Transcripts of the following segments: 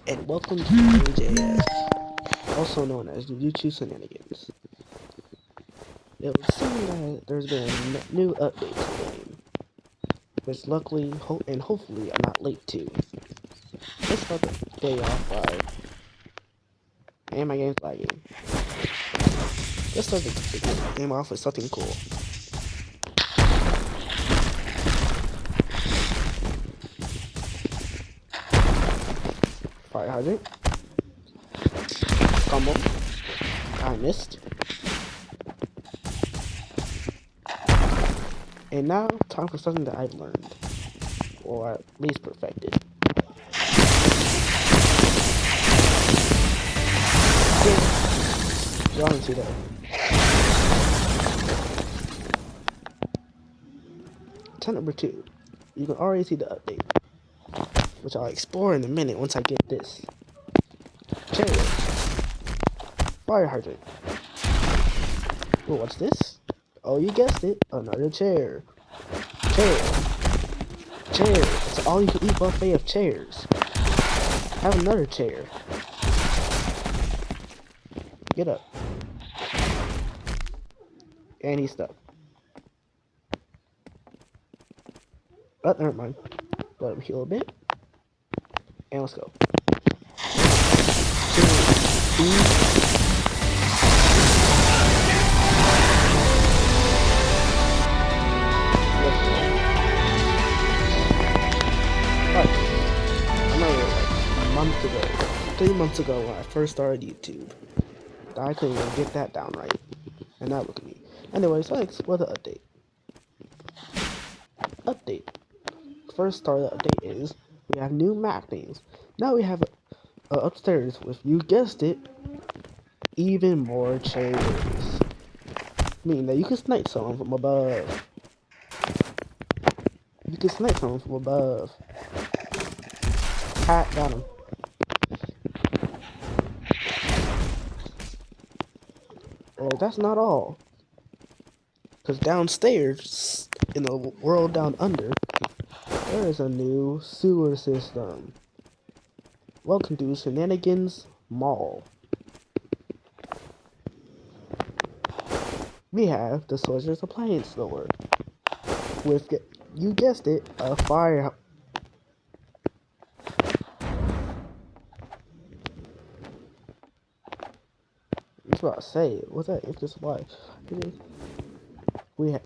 and welcome to JJS, also known as Jujutsu Shenanigans. It would seem that there's been a new update to the game, which luckily and hopefully I'm not late to. Let's start the day off by, and my game's lagging. Let's start the game off with something cool. Fire hydrant. Combo. I missed. And now, time for something that I've learned, or at least perfected. Y'all didn't see that. Tip number 2. You can already see the update, which I'll explore in a minute once I get this. Chariot. Fire hydrant. Well, what's this? Oh, you guessed it. Another chair. Chair. Chair. It's all you can eat buffet of chairs. Have another chair. Get up. And he's stuck. Oh, never mind. Let him heal a bit. And let's go. 2, 3. I remember like a month ago, 3 months ago when I first started YouTube, I couldn't even get that down right. And now look at me. Anyway, so let's explore the update. Update. First start of the update is we have new map names. Now we have upstairs with, you guessed it, even more chairs. Meaning that you can snipe someone from above. You can snipe someone from above. Got him. That's not all. Because downstairs, in the world down under, there is a new sewer system. Welcome to Shenanigans Mall. We have the Soldier's Appliance Store. With, you guessed it, a fire. I was about to say, what's that? If this why? We have,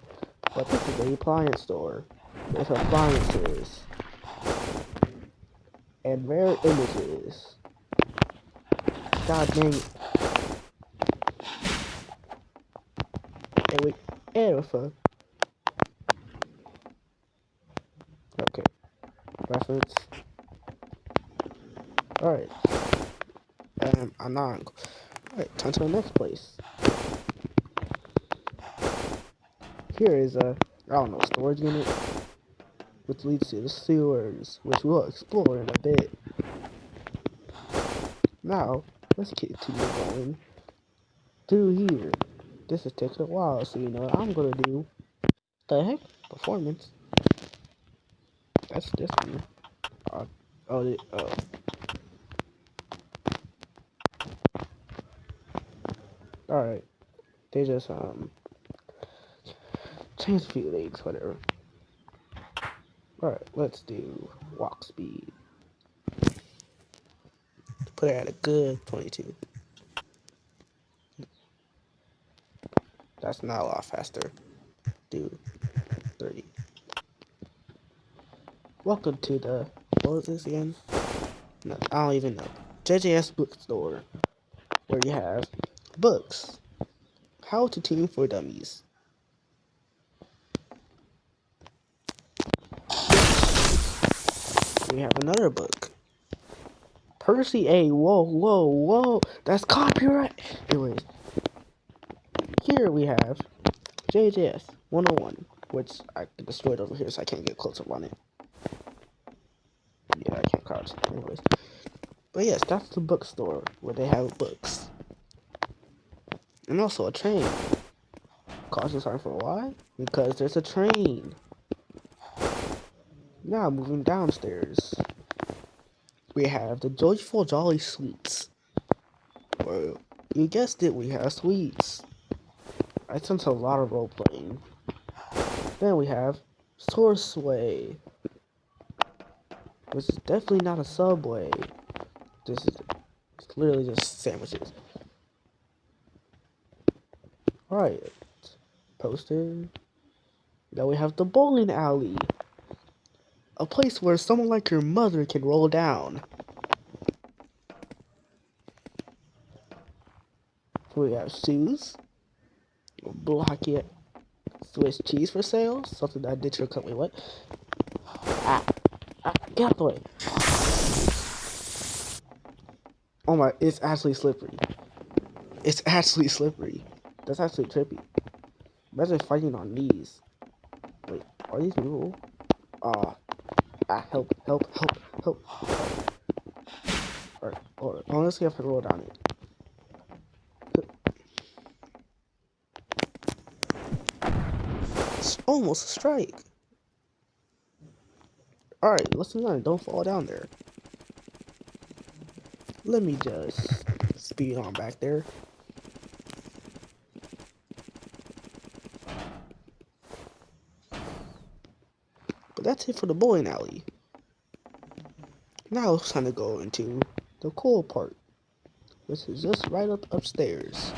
but this is the appliance store with appliances and rare images. God dang it! And we and with a okay reference. All right, Anang. All right, time to the next place. Here is a, I don't know, storage unit, which leads to the sewers, which we'll explore in a bit. Now, let's continue going through here. This is taking a while, so you know what I'm gonna do. The heck? Performance? That's this one. Oh. Alright. They just, change a few things, whatever. Alright, let's do walk speed. Put it at a good 22. That's not a lot faster. Do 30. Welcome to the, what was this again? No, I don't even know. JJS bookstore, where you have books. How to Team for Dummies. We have another book. Percy A. Whoa. That's copyright. Anyways, here we have JJS 101, which I destroyed over here, so I can't get close up on it. Yeah, I can't crouch. Anyways, but yes, that's the bookstore where they have books, and also a train. Caution sign for why? Because there's a train. Now moving downstairs. we have the Joyful Jolly Sweets. Well, you guessed it, we have sweets. I sense a lot of role playing. Then we have Sourceway, which is definitely not a Subway. This is it's literally just sandwiches. Alright, poster. Now we have the bowling alley, a place where someone like your mother can roll down. We have shoes, blocky Swiss cheese for sale, something that I did to your company. What? Get out the way. Oh my, it's actually slippery. It's actually slippery. That's actually trippy. Imagine fighting on knees. Wait, are these movable? Help, help, help, help. Alright, honestly, I have to roll down it. It's almost a strike. Alright, let's learn. Don't fall down there. Let me just speed on back there. But that's it for the bowling alley. Now it's time to go into the cool part, which is just right upstairs.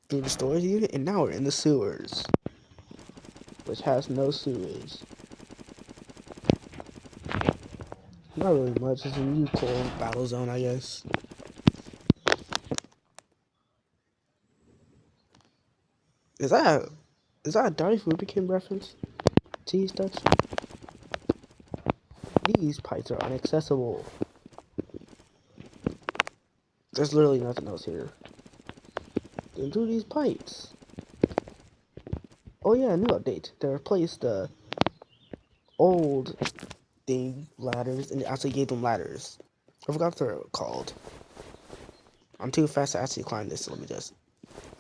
Through the storage unit, and now we're in the sewers, which has no sewage. Not really much. It's a new cool battle zone, I guess. Is that a Donnie Rubicon reference? Cheese touch? These pipes are inaccessible. There's literally nothing else here. Then do these pipes. Oh yeah, new update. They replaced the old thing ladders and they actually gave them ladders. I forgot what they're called. I'm too fast to actually climb this, so let me just...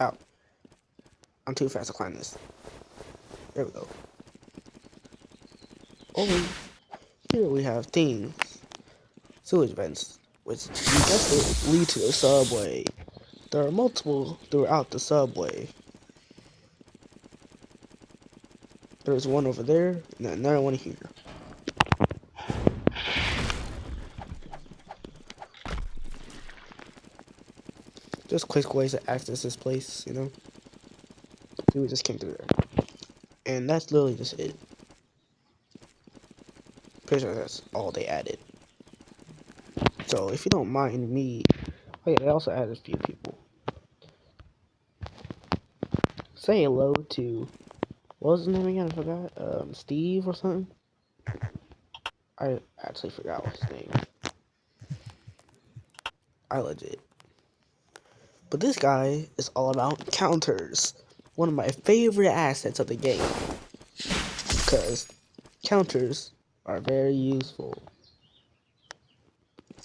Ow. I'm too fast to climb this. There we go. Over here we have things. Sewage vents, which you guessed it, lead to the subway. There are multiple throughout the subway. There's one over there, and another one here. Just quick ways to access this place, you know? We just came through there. And that's literally just it. Pretty sure that's all they added. So, if you don't mind me... Oh yeah, they also added a few people. Say hello to... What was his name again? I forgot. Steve or something? I actually forgot his name. I legit. But this guy is all about counters. One of my favorite assets of the game. Because counters are very useful.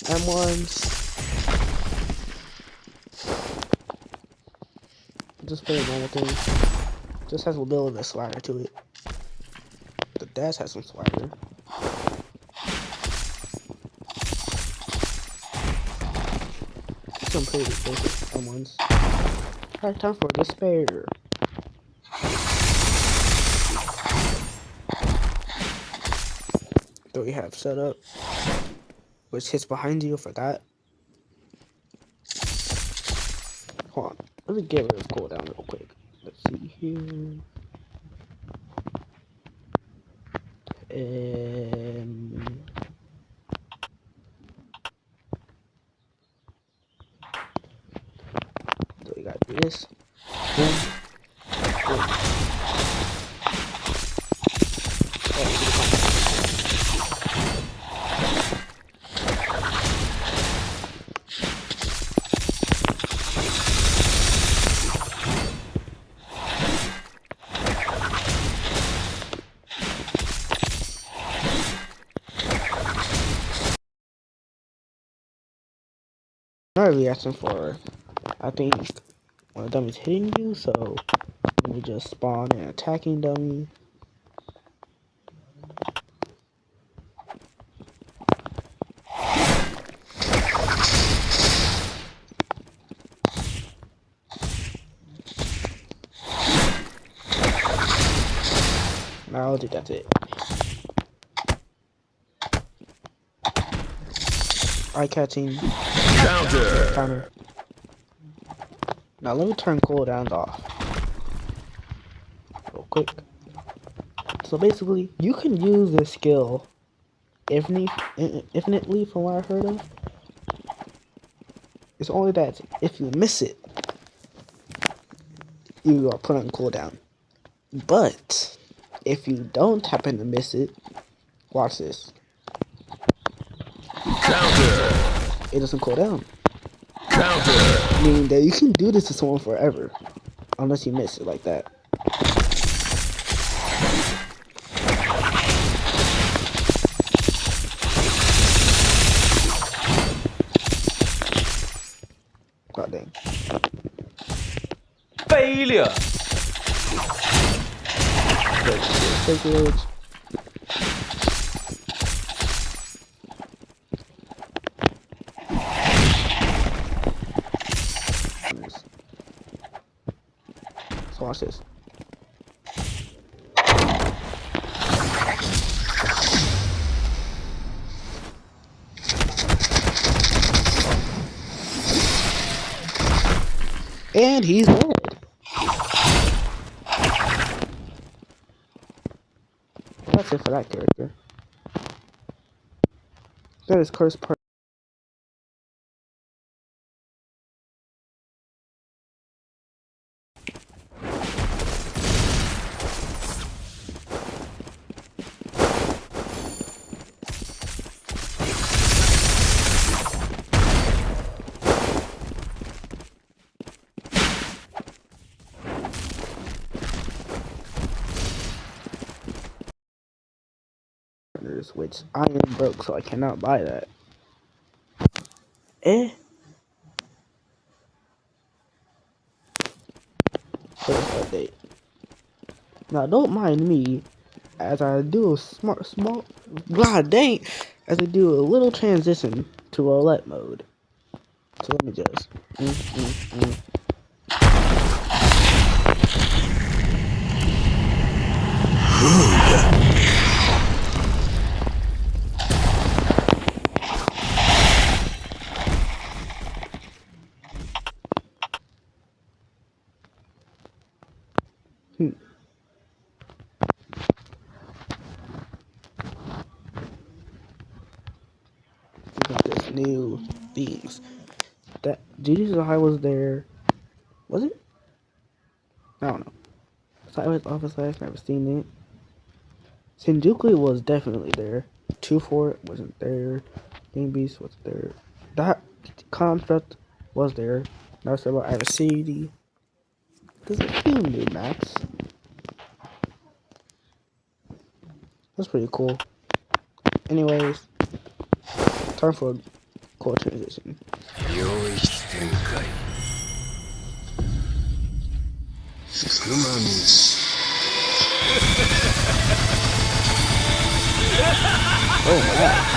M1s. Just play a normal thing. Just has a little bit of a swagger to it. The dash has some swagger. Some pretty basic M1s. Alright, time for despair. That we have set up, which hits behind you. I forgot. Hold on, let me get rid of cooldown real quick. Let's see here. So we got this. Boom. Boom. Not really asking for, I think, when a dummy's hitting you, so let me just spawn an attacking dummy. I'll do that's it. Eye-catching. Counter. Now let me turn cooldowns off real quick. So basically, you can use this skill infinitely from what I heard of. It's only that if you miss it, you are put on cooldown. But if you don't happen to miss it, watch this. Counter. It doesn't cool down. Counter. Meaning that you can do this to someone forever. Unless you miss it like that. God dang. Failure. Take so watch this. And he's dead. That's it for that character. That is cursed part. Which I am broke, so I cannot buy that. First update. Now don't mind me as I do a small god dang as I do a little transition to roulette mode. So let me just this new things. That Jujutsu High was there. Was it? I don't know. Sideways Office Life, never seen it. Shinjuku was definitely there. 2-4 wasn't there. Game Beast was there. That construct was there. Now it's about Iron City. There's a few new maps. That's pretty cool. Anyways, time for a cool transition. Oh wow.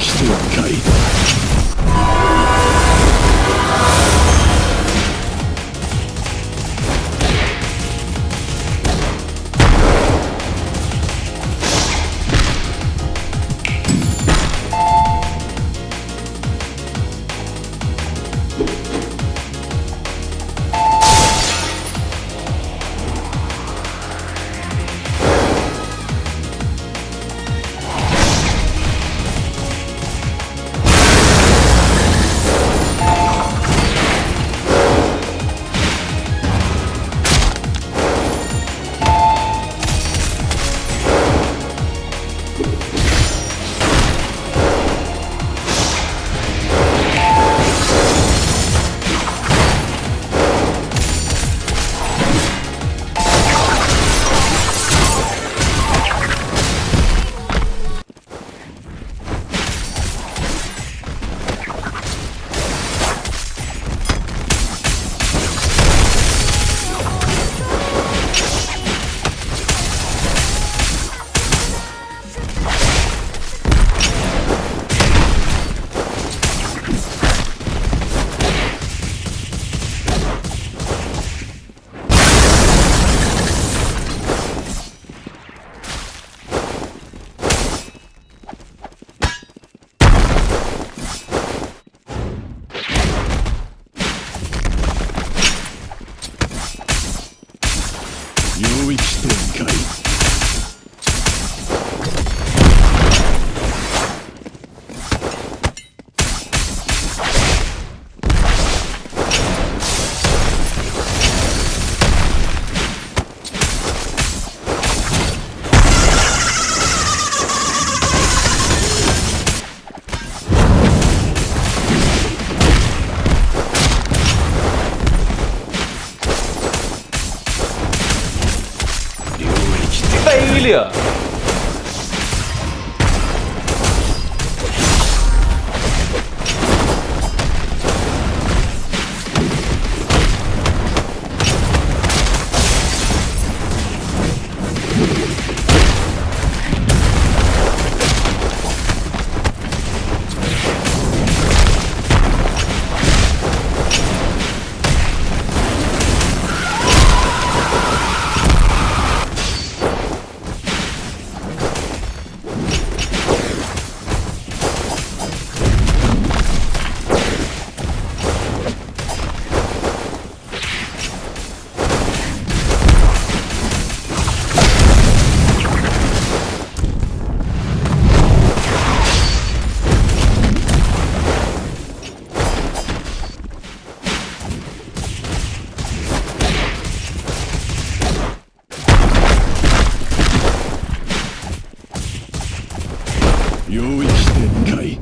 きてんかい。領域展開。Failure!領域展開。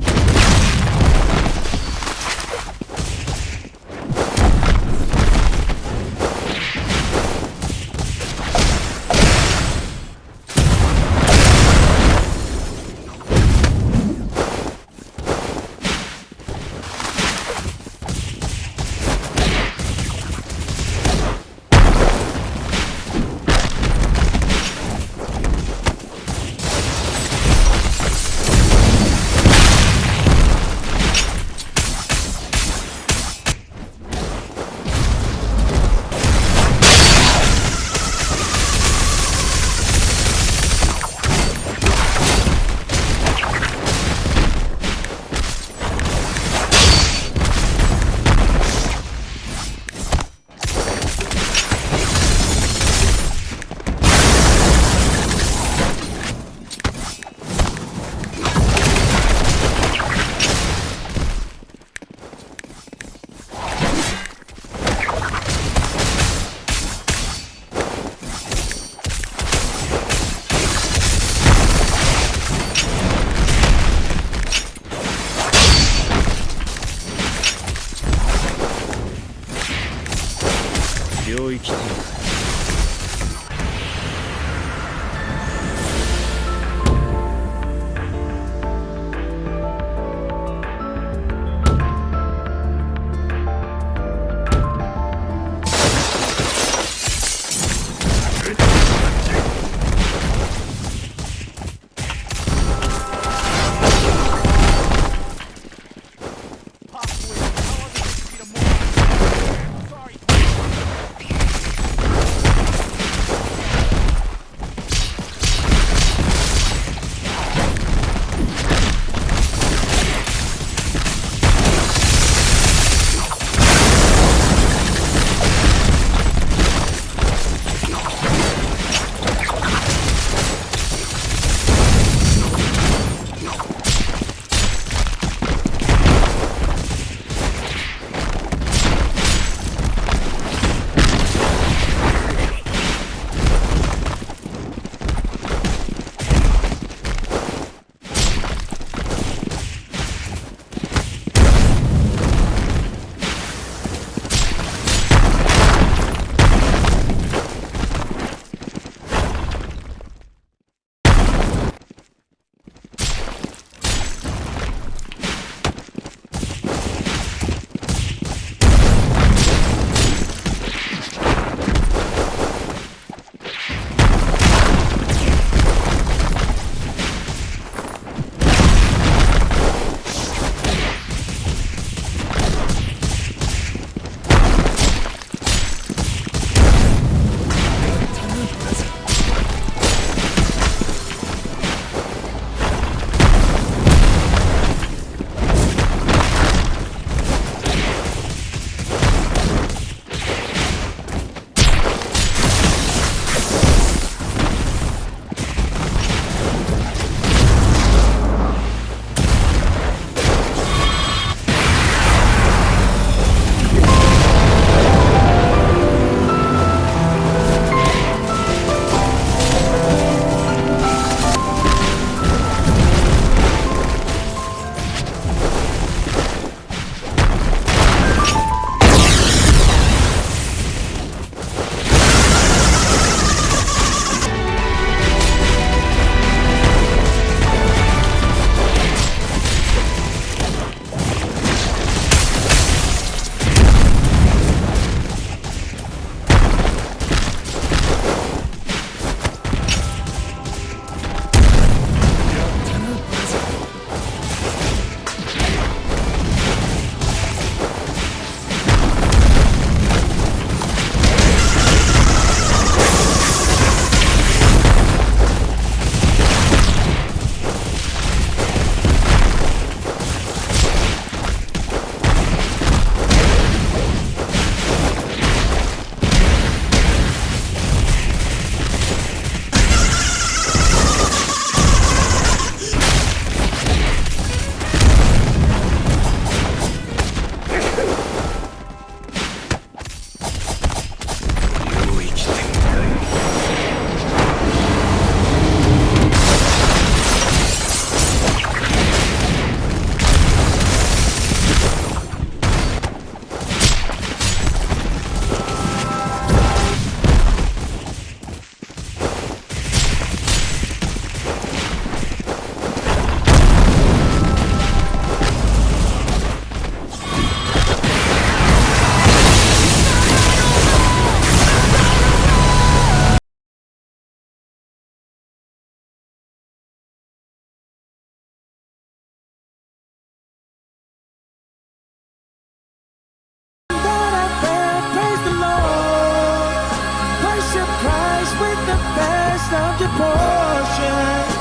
nostalgia portions.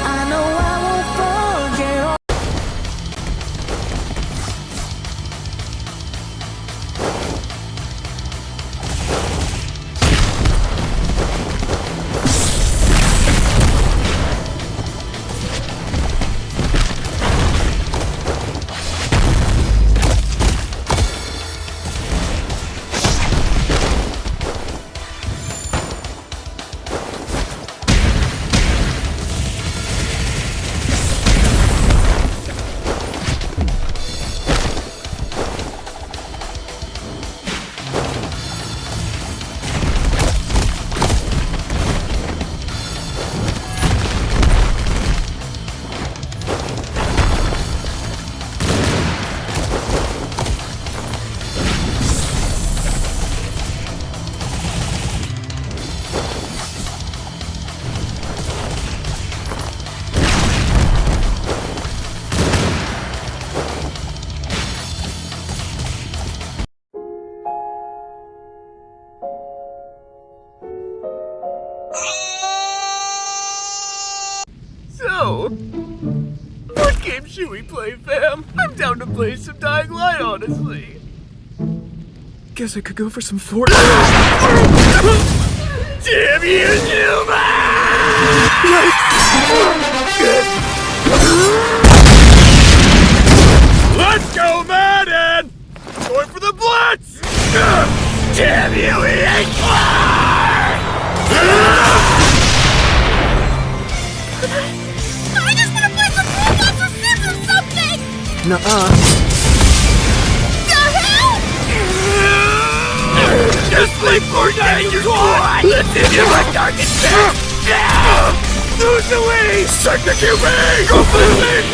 I know I won't forget all. So, what game should we play, fam? I'm down to play some Dying Light, honestly. Guess I could go for some Fortnite. Damn you, Numa! Let's go, Madden! Going for the Blitz! Damn you, EA! I just want to play some robots or Sims or something! Nuh-uh. The hell? Just play Fortnite, you twat! Let's into my darkest pit! Lose the way! Suck the QB! Go for the lead!